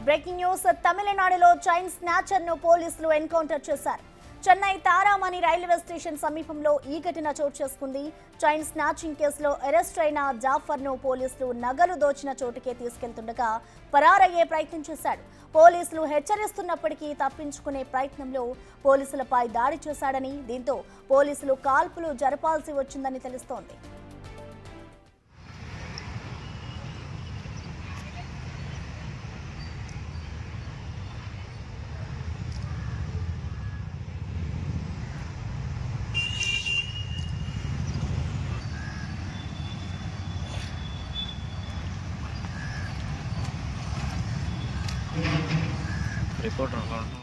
Breaking news తమిళనాడులో chain snatcher ను పోలీసులు ఎన్కౌంటర్ చేశారు. చెన్నై తారామణి రైల్వే స్టేషన్ సమీపంలో ఈ ఘటన చోటు చేసుకుంది. చైన్ స్నాచింగ్ కేసులో అరెస్ట్ అయిన జాఫర్ ను పోలీసులు నగలు దోచిన చోటుకే తీసుకెళ్తుండగా పరారయ్యే ప్రయత్నం చేశాడు. పోలీసులు హెచ్చరిస్తున్నప్పటికీ తప్పించుకునే ప్రయత్నంలో పోలీసులపై దాడి చేశాడని, దీంతో పోలీసులు కాల్పులు జరపాల్సి వచ్చిందని తెలుస్తోంది. रिपोर्टर